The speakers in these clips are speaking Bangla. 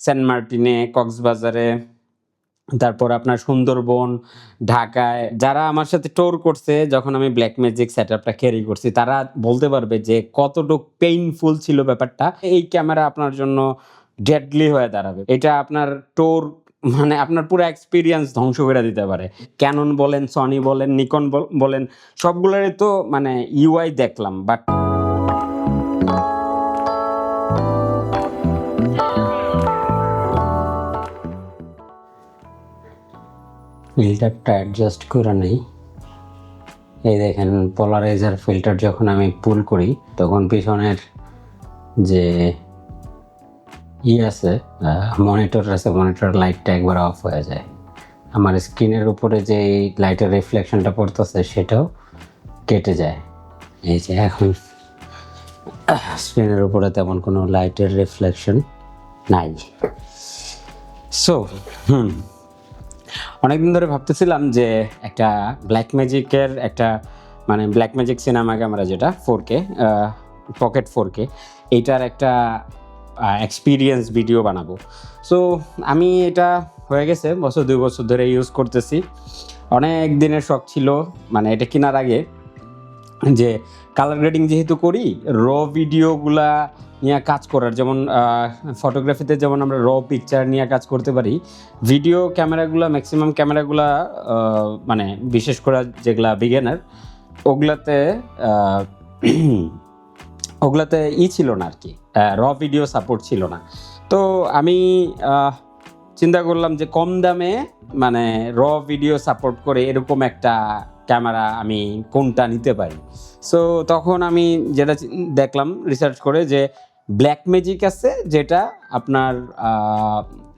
সেন্ট মার্টিনে, কক্সবাজারে, তারপর আপনার সুন্দরবন, ঢাকায় যারা আমার সাথে ট্যুর করছে যখন আমি ব্ল্যাকম্যাজিক সেটআপটা ক্যারি করছি তারা বলতে পারবে যে কতটুক পেইনফুল ছিল ব্যাপারটা। এই ক্যামেরা আপনার জন্য ডেডলি হয়ে দাঁড়াবে। এটা আপনার ট্যুর মানে আপনার পুরো এক্সপেরিয়েন্স ধ্বংস করে দিতে পারে। ক্যানন বলেন, সনি বলেন, নিকন বলেন সবগুলোরই তো মানে ইউআই দেখলাম, বাট ফিল্টারটা অ্যাডজাস্ট করে নেই। এই দেখেন পোলারাইজার ফিল্টার যখন আমি পুল করি তখন পিছনের যে আছে মনিটর আছে, মনিটর লাইটটা একবার অফ হয়ে যায়। আমার স্ক্রিনের উপরে যে লাইটের রিফ্লেকশনটা পড়তেছে সেটাও কেটে যায়। এই যে এখন স্ক্রিনের উপরে তেমন কোনো লাইটের রিফ্লেকশন নাই। সো অনেকদিন ধরে ভাবতেছিলাম যে একটা ব্ল্যাকম্যাজিকের একটা মানে ব্ল্যাকম্যাজিক সিনেমা ক্যামেরা যেটা 4K পকেট 4K এইটার একটা এক্সপিরিয়েন্স ভিডিও বানাবো। সো আমি এটা হয়ে গেছে 2 বছর ধরে ইউজ করতেছি। অনেক দিনের শখ ছিল মানে এটা কেনার আগে যে কালার গ্রেডিং যেহেতু করি, র ভিডিওগুলা নিয়ে কাজ করার, যেমন ফটোগ্রাফিতে যেমন আমরা র পিকচার নিয়ে কাজ করতে পারি, ভিডিও ক্যামেরাগুলো ম্যাক্সিমাম ক্যামেরাগুলা মানে বিশেষ করে যেগুলা বিগিনার ওগুলাতে ছিল না আর কি, র ভিডিও সাপোর্ট ছিল না। তো আমি চিন্তা করলাম যে কম দামে মানে র ভিডিও সাপোর্ট করে এরকম একটা ক্যামেরা আমি কোনটা নিতে পারি। সো তখন আমি যেটা দেখলাম রিসার্চ করে যে ব্ল্যাকম্যাজিক আছে যেটা আপনার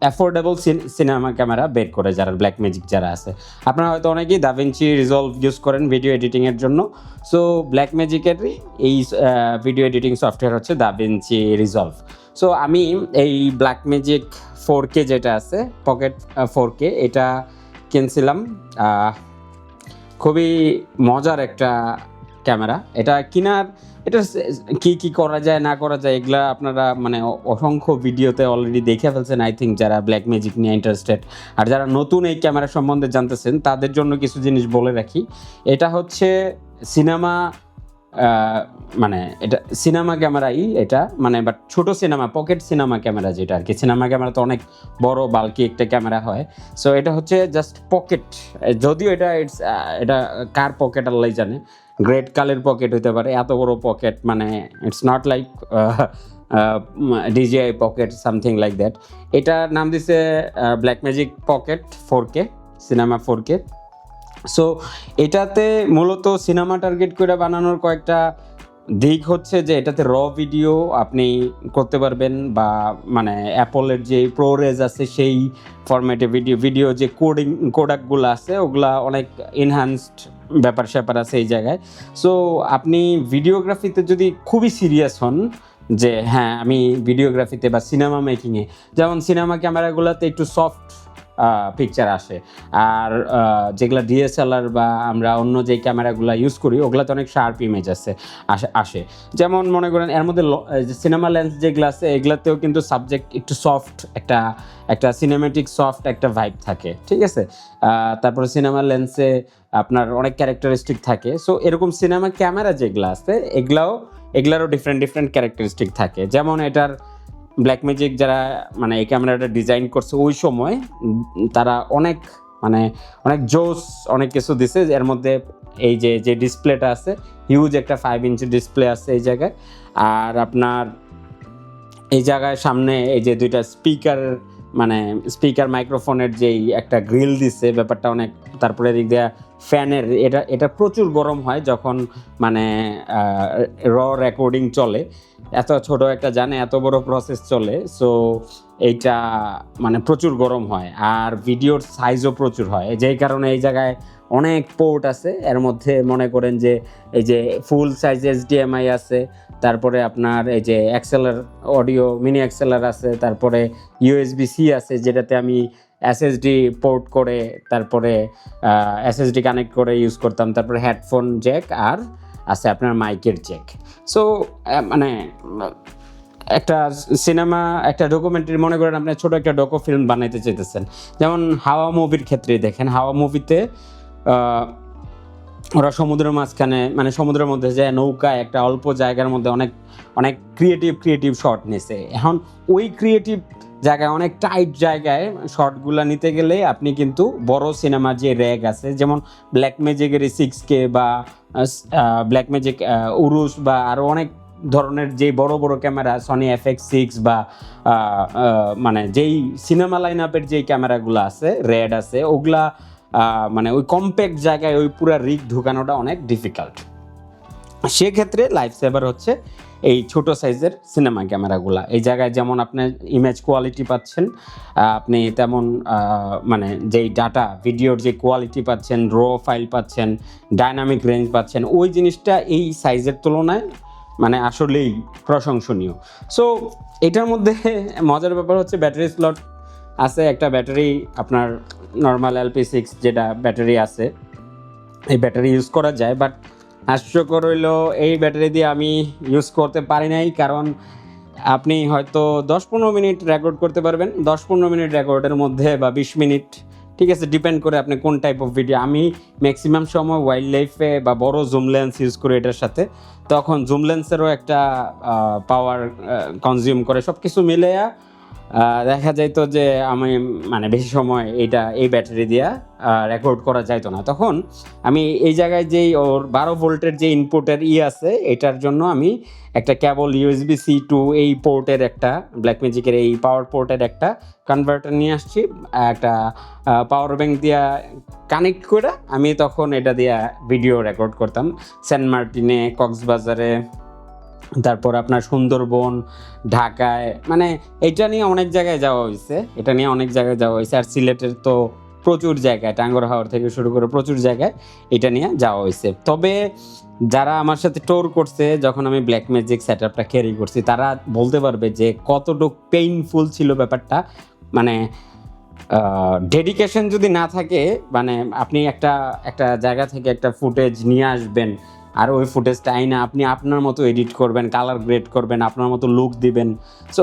অ্যাফোর্ডেবল সিনেমা ক্যামেরা বের করে, যারা ব্ল্যাকম্যাজিক যারা আছে। আপনারা হয়তো অনেকেই দাভিঞ্চি রিজলভ ইউজ করেন ভিডিও এডিটিংয়ের জন্য। সো ব্ল্যাকম্যাজিকেরই এই ভিডিও এডিটিং সফটওয়্যার হচ্ছে দাভিঞ্চি রিজলভ। সো আমি এই ব্ল্যাকম্যাজিক 4K যেটা আছে পকেট 4K এটা কিনছিলাম। খুবই মজার একটা ক্যামেরা। এটা কেনার এটা কি করা যায় না করা যায় এগুলা আপনারা মানে অসংখ্য ভিডিওতে অলরেডি দেখে ফেলছেন আই থিঙ্ক, যারা ব্ল্যাকম্যাজিক নিয়ে ইন্টারেস্টেড। আর যারা নতুন এই ক্যামেরা সম্বন্ধে জানতেছেন তাদের জন্য কিছু জিনিস বলে রাখি। এটা হচ্ছে সিনেমা মানে এটা সিনেমা ক্যামেরাই এটা মানে, বাট ছোট সিনেমা পকেট সিনেমা ক্যামেরা যেটা আর কি। সিনেমা ক্যামেরা তো অনেক বড় বাল্কি একটা ক্যামেরা হয়। সো এটা হচ্ছে জাস্ট পকেট, যদিও এটা কার পকেট আল্লাহ জানে, গ্রেট কালের পকেট হতে পারে, এত বড় পকেট মানে it's not like DJI pocket something like that. এটার নাম দিছে ব্ল্যাকম্যাজিক pocket 4K cinema 4K। So এটাতে মূলত সিনেমা টার্গেট করে বানানোর কয়েকটা দিক হচ্ছে যে এটাতে র ভিডিও আপনি করতে পারবেন, বা মানে অ্যাপলের যে প্রোরেজ আছে সেই ফরম্যাটে ভিডিও যে কোডাকগুলো আছে ওগুলা অনেক এনহ্যান্সড ব্যাপার স্যাপার আছে এই জায়গায়। সো আপনি ভিডিওগ্রাফিতে যদি খুবই সিরিয়াস হন যে হ্যাঁ আমি ভিডিওগ্রাফিতে বা সিনেমা মেকিংয়ে, যেমন সিনেমা ক্যামেরাগুলোতে একটু সফট পিকচার আসে, আর যেগুলো DSLR বা আমরা অন্য যে ক্যামেরাগুলো ইউজ করি ওগুলোতে অনেক শার্প ইমেজ আসে। যেমন মনে করেন এর মধ্যে সিনেমা লেন্স যেগুলো আছে এগুলোতেও কিন্তু সাবজেক্ট একটু সফট একটা সিনেমেটিক সফট একটা ভাইব থাকে, ঠিক আছে। তারপরে সিনেমা লেন্সে আপনার অনেক ক্যারেক্টারিস্টিক থাকে। সো এরকম সিনেমা ক্যামেরা যেগুলো আছে এগুলারও ডিফারেন্ট ক্যারেক্টারিস্টিক থাকে। যেমন এটার ব্ল্যাকম্যাজিক যারা মানে এই ক্যামেরাটা ডিজাইন করছে ওই সময় তারা অনেক জোস অনেক কিছু দিছে। এর মধ্যে এই যে ডিসপ্লেটা আছে হিউজ একটা 5 ইঞ্চি ডিসপ্লে আছে এই জায়গায়। আর আপনার এই জায়গায় সামনে এই যে দুইটা স্পিকার মাইক্রোফোনের যেই একটা গ্রিল দিচ্ছে ব্যাপারটা অনেক। তারপরে এদিক দিয়ে ফ্যানের এটা প্রচুর গরম হয় যখন মানে র রেকর্ডিং চলে, এত ছোট একটা জানে এত বড় প্রসেস চলে। সো এইটা মানে প্রচুর গরম হয়, আর ভিডিওর সাইজও প্রচুর হয়, যেই কারণে এই জায়গায় অনেক পোর্ট আছে। এর মধ্যে মনে করেন যে এই যে ফুল সাইজ HDMI আছে, তারপরে আপনার এই যে XLR অডিও মিনি XLR আছে, তারপরে USB-C আছে যেটাতে আমি SSD পোর্ট করে তারপরে SSD কানেক্ট করে ইউজ করতাম, তারপরে হেডফোন জ্যাক আর আছে আপনার মাইকের জ্যাক। সো মানে একটা সিনেমা, একটা ডকুমেন্টারি, মনে করেন আপনি ছোট একটা ডকু ফিল্ম বানাইতে চাইতেছেন, যেমন হাওয়া মুভির ক্ষেত্রে দেখেন, হাওয়া মুভিতে ওরা সমুদ্রের মাঝখানে, মানে সমুদ্রের মধ্যে যে নৌকায় একটা অল্প জায়গার মধ্যে অনেক অনেক ক্রিয়েটিভ শট নিছে। এখন ওই ক্রিয়েটিভ জায়গায়, অনেক টাইট জায়গায় শটগুলো নিতে গেলে আপনি কিন্তু বড় সিনেমার যে র্যাগ আছে, যেমন ব্ল্যাক ম্যাজিকের 6K বা ব্ল্যাক ম্যাজিক উরুস বা আরও অনেক ধরনের যে বড় বড় ক্যামেরা, সনি FX6 বা মানে যেই সিনেমা লাইন আপের যেই ক্যামেরাগুলো আছে, রেড আছে, ওগুলা মানে ওই কম্প্যাক্ট জায়গায় ওই পুরো রিগ ঢুকানোটা অনেক ডিফিকাল্ট। সেক্ষেত্রে লাইফ সেভার হচ্ছে এই ছোট সাইজের সিনেমা ক্যামেরাগুলা। এই জায়গায় যেমন আপনি ইমেজ কোয়ালিটি পাচ্ছেন, আপনি তেমন মানে যেই ডাটা ভিডিওর যে কোয়ালিটি পাচ্ছেন, র ফাইল পাচ্ছেন, ডাইনামিক রেঞ্জ পাচ্ছেন, ওই জিনিসটা এই সাইজের তুলনায় মানে আসলেই প্রশংসনীয়। সো এটার মধ্যে মজার ব্যাপার হচ্ছে ব্যাটারি স্লট আছে, একটা ব্যাটারি আপনার নর্মাল LP6 যেটা ব্যাটারি আছে, এই ব্যাটারি ইউজ করা যায়, বাট হাস্যকর হইলো এই ব্যাটারি দিয়ে আমি ইউজ করতে পারি নাই, কারণ আপনি হয়তো 10-15 মিনিট রেকর্ড করতে পারবেন, 10-15 মিনিট রেকর্ডের মধ্যে বা 20 মিনিট, ঠিক আছে, ডিপেন্ড করে আপনি কোন টাইপ অফ ভিডিও। আমি ম্যাক্সিমাম সময় ওয়াইল্ড লাইফে বা বড় জুম লেন্স ইউজ করি এটার সাথে, তখন জুম লেন্সেরও একটা পাওয়ার কনজিউম করে। সব কিছু মিলে দেখা যাইতো যে আমি মানে বেশি সময় এই ব্যাটারি দিয়া রেকর্ড করা যাইতো না। তখন আমি এই জায়গায় যেই ওর 12 ভোল্টের যে ইনপুটের আছে, এটার জন্য আমি একটা কেবল USB-C টু এই পোর্টের একটা ব্ল্যাকম্যাজিকের এই পাওয়ার পোর্টের একটা কনভার্টার নিয়ে আসছি, একটা পাওয়ার ব্যাংক দিয়া কানেক্ট করে আমি তখন এটা দিয়া ভিডিও রেকর্ড করতাম সেন্ট মার্টিনে, কক্সবাজারে, তারপর আপনার সুন্দরবন, ঢাকায়, মানে এটা নিয়ে অনেক জায়গায় যাওয়া হয়েছে, আর সিলেটের তো প্রচুর জায়গায়, টাঙ্গর হাওর থেকে শুরু করে প্রচুর জায়গায় এটা নিয়ে যাওয়া হয়েছে। তবে যারা আমার সাথে টোর করছে, যখন আমি ব্ল্যাকম্যাজিক সেটআপটা ক্যারি করছি, তারা বলতে পারবে যে কতটুকু পেইনফুল ছিল ব্যাপারটা। মানে ডেডিকেশন যদি না থাকে, মানে আপনি একটা জায়গা থেকে একটা ফুটেজ নিয়ে আসবেন, আর ওই ফুটেজটা আইনা আপনি আপনার মতো এডিট করবেন, কালার গ্রেড করবেন, আপনার মতো লুক দিবেন। সো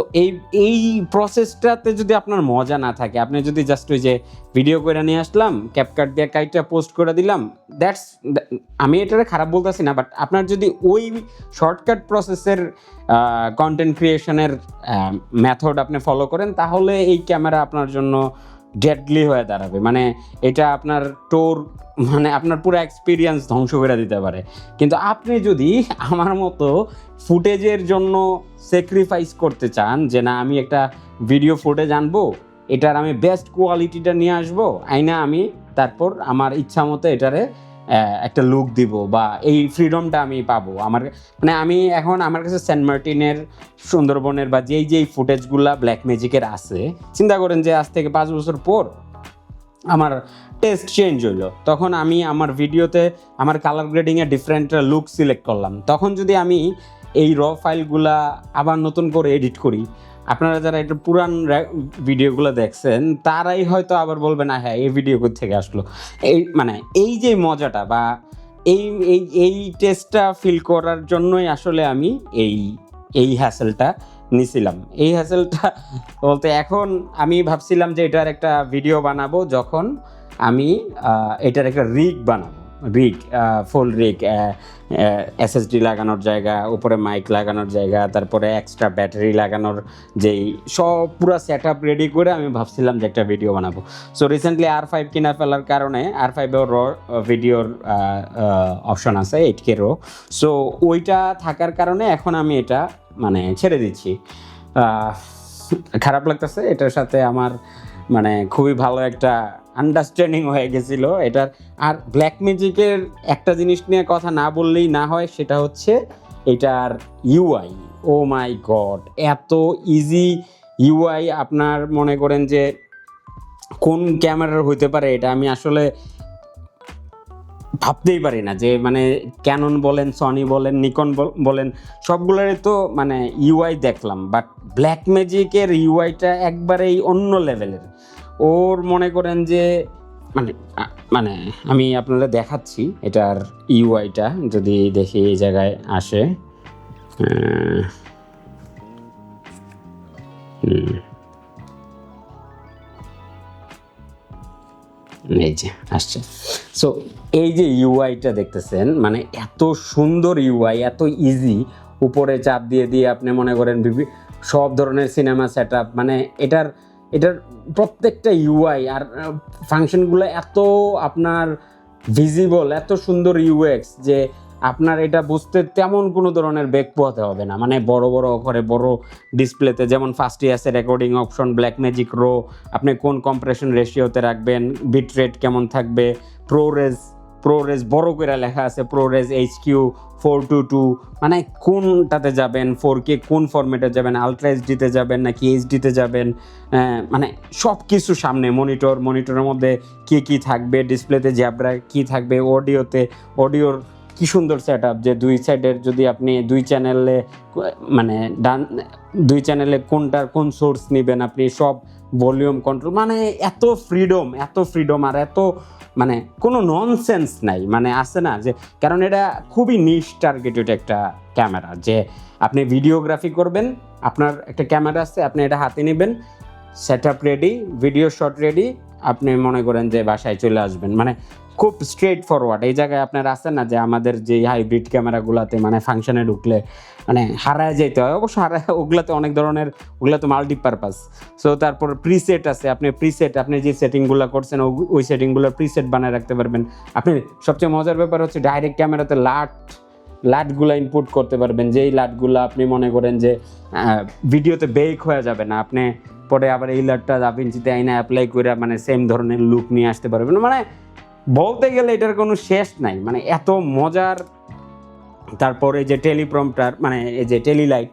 এই প্রসেসটাতে যদি আপনার মজা না থাকে, আপনি যদি জাস্ট ওই যে ভিডিও করে নিয়ে আসলাম, ক্যাপকাট দিয়ে কাইটা পোস্ট করে দিলাম, আমি এটারে খারাপ বলতেছি না, বাট আপনার যদি ওই শর্টকাট প্রসেসের কন্টেন্ট ক্রিয়েশনের মেথড আপনি ফলো করেন, তাহলে এই ক্যামেরা আপনার জন্য ডেডলি হয়ে দাঁড়াবে। মানে এটা আপনার মানে আপনার পুরো এক্সপিরিয়েন্স ধ্বংস করে দিতে পারে। কিন্তু আপনি যদি আমার মতো ফুটেজের জন্য স্যাক্রিফাইস করতে চান, যে না আমি একটা ভিডিও ফুটেজ আনবো, এটার আমি বেস্ট কোয়ালিটিটা নিয়ে আসবো, আইনা আমি তারপর আমার ইচ্ছা মতো এটারে একটা লুক দিব, বা এই ফ্রিডমটা আমি পাবো। আমি এখন আমার কাছে সেন্ট মার্টিনের, সুন্দরবনের বা যেই ফুটেজগুলা ব্ল্যাকম্যাজিকের আছে, চিন্তা করেন যে আজ থেকে 5 বছর পর আমার টেস্ট চেঞ্জ হইলো, তখন আমি আমার ভিডিওতে আমার কালার গ্রেডিংয়ে ডিফারেন্ট লুক সিলেক্ট করলাম, তখন যদি আমি এই র ফাইলগুলা আবার নতুন করে এডিট করি, আপনারা যারা এটা পুরান ভিডিওগুলো দেখছেন, তারাই হয়তো আবার বলবেন না হ্যাঁ এই ভিডিও থেকে আসলো। এই যে মজাটা বা এই টেস্টটা ফিল করার জন্যই আসলে আমি এই হ্যাসেলটা নিছিলাম। এই হ্যাসেলটা বলতে এখন আমি ভাবছিলাম যে এটার একটা ভিডিও বানাবো, যখন আমি এটার একটা বানাবো, ফুল রিগ, SSD লাগানোর জায়গা, উপরে মাইক লাগানোর জায়গা, তারপরে এক্সট্রা ব্যাটারি লাগানোর যেই সব পুরো সেট আপ রেডি করে আমি ভাবছিলাম যে একটা ভিডিও বানাবো। সো রিসেন্টলি R5 কিনা ফেলার কারণে, R5-এও র ভিডিওর অপশন আছে, 8K রো। সো ওইটা থাকার কারণে এখন আমি এটা মানে ছেড়ে দিচ্ছি। খারাপ লাগতেছে, এটার সাথে আমার মানে খুবই ভালো একটা আন্ডারস্ট্যান্ডিং হয়ে গেছিলো এটার। আর ব্ল্যাকম্যাজিকের একটা জিনিস নিয়ে কথা না বললেই না হয়, সেটা হচ্ছে এটার UI। ও মাই গড, এত ইজি UI! আপনার মনে করেন যে কোন ক্যামেরার হইতে পারে এটা আমি আসলে ভাবতেই পারি না, যে মানে ক্যানন বলেন, সনি বলেন, নিকন বলেন, সবগুলোরই তো মানে UI দেখলাম, বাট ব্ল্যাকম্যাজিকের UIটা একবারেই অন্য লেভেলের। ওর মনে করেন যে মানে আমি আপনাদের দেখাচ্ছি এটার UIটা, যদি দেখি এই জায়গায় আসে, এই যে আসছে। সো এই যে ইউআইটা দেখতেছেন, মানে এত সুন্দর ইউআই, এত ইজি, উপরে চাপ দিয়ে দিয়ে আপনি মনে করেন সব ধরনের সিনেমা সেট আপ, মানে এটার এটার প্রত্যেকটা ইউআই আর ফাংশনগুলো এত আপনার ভিজিবল, এত সুন্দর ইউএক্স যে আপনার এটা বুঝতে তেমন কোনো ধরনের বেগ পোহাতে হবে না। মানে বড় বড় করে বড় ডিসপ্লেতে যেমন ফার্স্ট আছে recording option, Blackmagic raw, আপনি কোন কম্প্রেশন রেশিওতে রাখবেন, বিট রেট কেমন থাকবে, প্রোরেজ বড় করে লেখা আছে, প্রোরেজ HQ 422, মানে কোনটাতে যাবেন, 4K কোন ফরম্যাটে যাবেন, আলট্রা এইচডিতে যাবেন নাকি এইচডিতে যাবেন, মানে সব কিছু সামনে মনিটরের মধ্যে কি থাকবে, ডিসপ্লেতে জ্যাবরা কি থাকবে, অডিওর কি সুন্দর সেট আপ যে দুই সাইডের যদি আপনি দুই চ্যানেলে মানে দুই চ্যানেলে কোন সোর্স নেবেন আপনি, সব ভলিউম কন্ট্রোল, মানে এত ফ্রিডম আর এত মানে কোনো ননসেন্স নাই, মানে আছে না যে, কারণ এটা খুবই নিশ টার্গেটেড একটা ক্যামেরা, যে আপনি ভিডিওগ্রাফি করবেন, আপনার একটা ক্যামেরা আছে, আপনি এটা হাতে নেবেন, set up ready, video shot ready, আপনি মনে করেন যে বাসায় চলে আসবেন, মানে খুব স্ট্রেট ফরওয়ার্ড। এই জায়গায় আপনার আছে না যে আমাদের যে হাইব্রিড ক্যামেরাগুলোতে মানে ফাংশনে ঢুকলে মানে হারায় যেতে হয়, অবশ্য ওগুলাতে অনেক ধরনের, ওগুলো তো মাল্টিপারপাস। সো তারপর প্রিসেট আছে, আপনি যে সেটিংগুলো করছেন ওই সেটিংগুলোর প্রিসেট বানায় রাখতে পারবেন আপনি। সবচেয়ে মজার ব্যাপার হচ্ছে ডাইরেক্ট ক্যামেরাতে লাটগুলো ইনপুট করতে পারবেন, যেই লাটগুলো আপনি মনে করেন যে ভিডিওতে বেক হয়ে যাবে না, আপনি পরে আবার এই লাটটা দাভিঞ্চিতে আইনা অ্যাপ্লাই করে মানে সেম ধরনের লুক নিয়ে আসতে পারবেন। মানে বলতে গেলে এটার কোনো শেষ নাই, মানে এত মজার। তারপরে যে টেলিপ্রম্পটার, মানে এই যে টেলিলাইট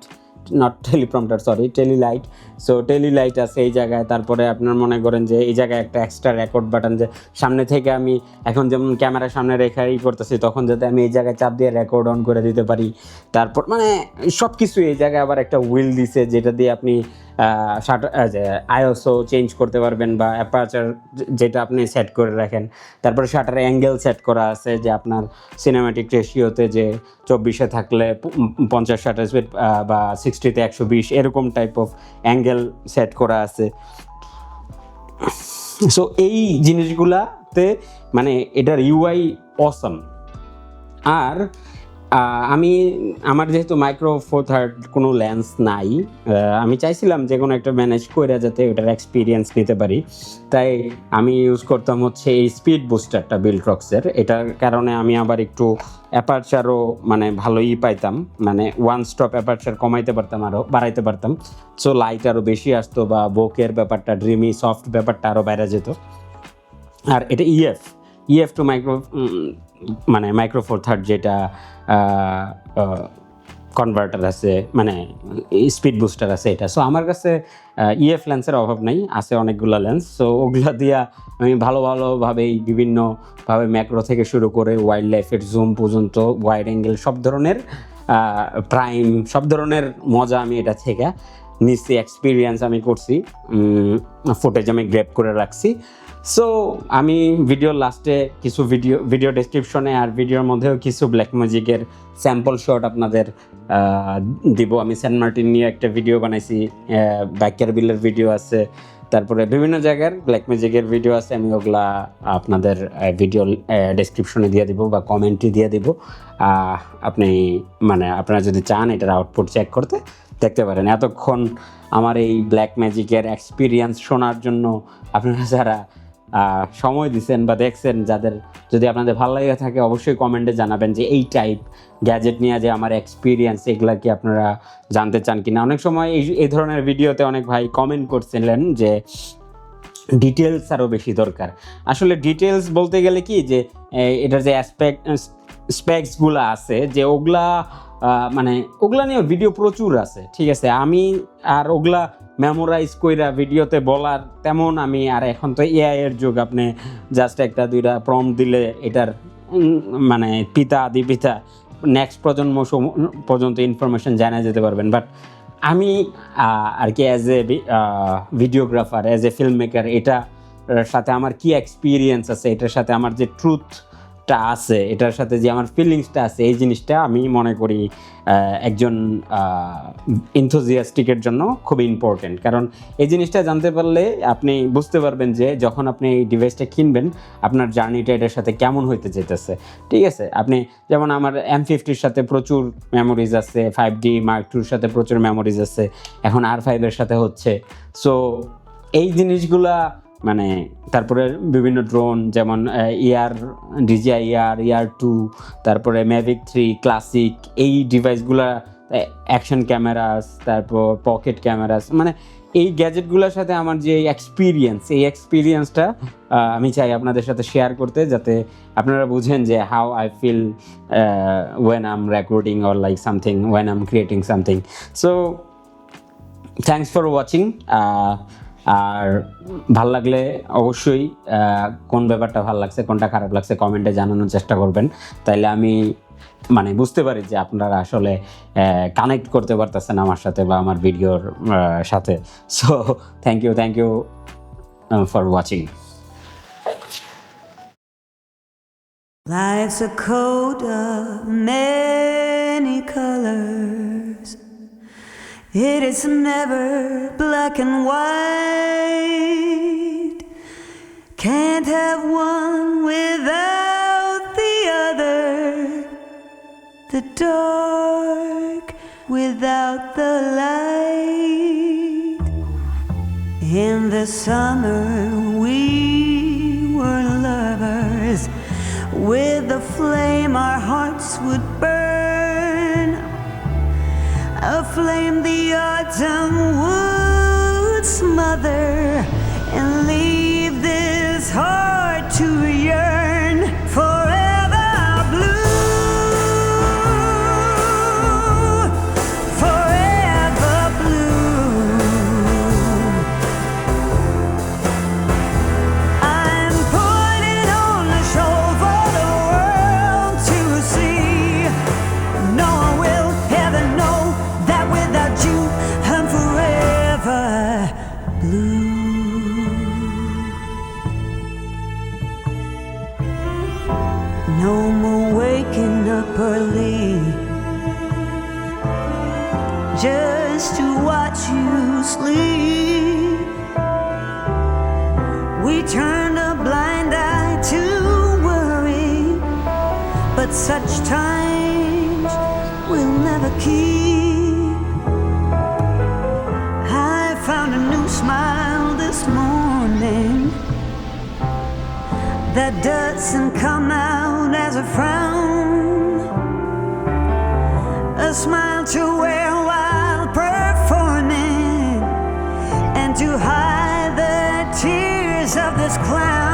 সো টেলিলাইট আছে এই জায়গায়। তারপরে আপনার মনে করেন যে এই জায়গায় একটা এক্সট্রা রেকর্ড বাটন, যে সামনে থেকে আমি এখন যেমন ক্যামেরার সামনে রেখেই করতেছি, তখন যাতে আমি এই জায়গায় চাপ দিয়ে রেকর্ড অন করে দিতে পারি। তারপর মানে সব কিছু এই জায়গায় আবার একটা হুইল দিছে, যেটা দিয়ে আপনি আইএসও চেঞ্জ করতে পারবেন বা অ্যাপারচার যেটা আপনি সেট করে রাখেন। তারপরে শাটার অ্যাঙ্গেল সেট করা আছে, যে আপনার সিনেম্যাটিক রেশিওতে যে 24-এ থাকলে 50 শাটার স্পিড বা 60-তে 120 এরকম টাইপ অফ অ্যাঙ্গেল সেট করা আছে। সো এই জিনিসগুলাতে মানে এটার ইউআই অসম। আর আমার যেহেতু মাইক্রো ফোর থার্ড কোনো লেন্স নাই, আমি চাইছিলাম যে কোনো একটা ম্যানেজ করে যাতে ওটার এক্সপিরিয়েন্স নিতে পারি, তাই আমি ইউজ করতাম হচ্ছে এই স্পিড বুস্টারটা বিল্ট্রক্সের। এটার কারণে আমি আবার একটু অ্যাপারচারও মানে ভালোই পাইতাম, মানে ওয়ান স্টপ অ্যাপারচার কমাইতে পারতাম, আরও বাড়াইতে পারতাম। সো লাইট আরও বেশি আসতো বা বোকের ব্যাপারটা, ড্রিমি সফট ব্যাপারটা আরও বাইরে যেত। আর এটা EF to micro four third যেটা কনভার্টার আছে, মানে স্পিড বুস্টার আছে এটা। সো আমার কাছে ইএফ লেন্সের অভাব নেই, আছে অনেকগুলো লেন্স। সো ওগুলা দিয়া আমি ভালোভাবেই বিভিন্নভাবে ম্যাক্রো থেকে শুরু করে ওয়াইল্ড লাইফের জুম পর্যন্ত, ওয়াইড অ্যাঙ্গেল, সব ধরনের প্রাইম, সব ধরনের মজা আমি এটা থেকে নিচ্ছি, এক্সপিরিয়েন্স আমি করছি, ফুটেজ আমি গ্র্যাব করে রাখছি। সো আমি ভিডিওর লাস্টে কিছু ভিডিও ডেসক্রিপশনে আর ভিডিওর মধ্যেও কিছু ব্ল্যাক ম্যাজিকের স্যাম্পল শট আপনাদের দিব। আমি সেন্ট মার্টিন নিয়ে একটা ভিডিও বানাইছি, বাইকার বিলের ভিডিও আছে, তারপরে বিভিন্ন জায়গার ব্ল্যাক ম্যাজিকের ভিডিও আছে। আমি ওগুলা আপনাদের ভিডিও ডেসক্রিপশনে দিয়ে দিব বা কমেন্টে দিয়ে দিব। আপনারা যদি চান এটার আউটপুট চেক করতে, দেখতে পারেন। এতক্ষণ আমার এই ব্ল্যাক ম্যাজিকের এক্সপিরিয়েন্স শোনার জন্য আপনারা যারা সময় দিচ্ছেন বা দেখছেন, যদি আপনাদের ভালো লাগে থাকে অবশ্যই কমেন্টে জানাবেন যে এই টাইপ গ্যাজেট নিয়ে যে আমার এক্সপিরিয়েন্স, এগুলা কি আপনারা জানতে চান কিনা। অনেক সময় এই ধরনের ভিডিওতে অনেক ভাই কমেন্ট করছিলেন যে ডিটেলস আরও বেশি দরকার। আসলে ডিটেলস বলতে গেলে কি, যে এটার যে স্পেক্সগুলো আছে, যে ওগুলা নিয়ে ভিডিও প্রচুর আছে, ঠিক আছে। আমি আর ওগুলা মেমোরাইজ কইরা ভিডিওতে বলার তেমন আমি আর, এখন তো এআই এর যুগ, আপনি জাস্ট একটা দুইটা প্রম্পট দিলে এটার মানে পিতা নেক্সট প্রজন্ম পর্যন্ত ইনফরমেশন জানা যেতে পারবেন। বাট আমি আর কি as a videographer, as a film maker, এটার সাথে আমার কি এক্সপিরিয়েন্স আছে, এটার সাথে আমার যে ট্রুথ টা আছে, এটার সাথে যে আমার ফিলিংসটা আছে, এই জিনিসটা আমি মনে করি একজন ইনথুজিয়াস্টিকের জন্য খুবই ইম্পর্টেন্ট। কারণ এই জিনিসটা জানতে পারলে আপনি বুঝতে পারবেন যে যখন আপনি এই ডিভাইসটা কিনবেন আপনার জার্নিটা এটার সাথে কেমন হইতে যেতেছে। ঠিক আছে, আপনি যেমন আমার M50-র সাথে প্রচুর মেমোরিজ আছে, 5D Mark II-র সাথে প্রচুর মেমোরিজ আছে, এখন R5-এর সাথে হচ্ছে। সো এই জিনিসগুলা মানে তারপরে বিভিন্ন ড্রোন যেমন DJI ER2, তারপরে Mavic 3 ক্লাসিক, এই ডিভাইসগুলা অ্যাকশন ক্যামেরাস, তারপর পকেট ক্যামেরাস, মানে এই গ্যাজেটগুলোর সাথে আমার যে এই এক্সপিরিয়েন্সটা আমি চাই আপনাদের সাথে শেয়ার করতে, যাতে আপনারা বুঝেন যে how I feel when I am recording or like something, when I am creating something. So thanks for watching. আর ভাল লাগলে অবশ্যই কোন ব্যাপারটা ভালো লাগছে, কোনটা খারাপ লাগছে কমেন্টে জানানোর চেষ্টা করবেন, তাইলে আমি মানে বুঝতে পারি যে আপনারা আসলে কানেক্ট করতে পারতেছেন আমার সাথে বা আমার ভিডিওর সাথে। So thank you for watching. Life's a coat of many colors. It is never black and white. Can't have one without the other. The dark without the light. In the summer we were lovers. With the flame our hearts would burn, a flame the autumn would smother and leave this heart to yearn. Forever blue, forever blue. I'm putting on a show for the world to see. No one will ever know that without you I'm forever blue. No more waking up early just to watch you sleep. We turn a blind eye to worry, but such times we'll never keep. I found a new smile this morning that doesn't come out as a frown, a smile to wear while performing and to hide the tears of this clown.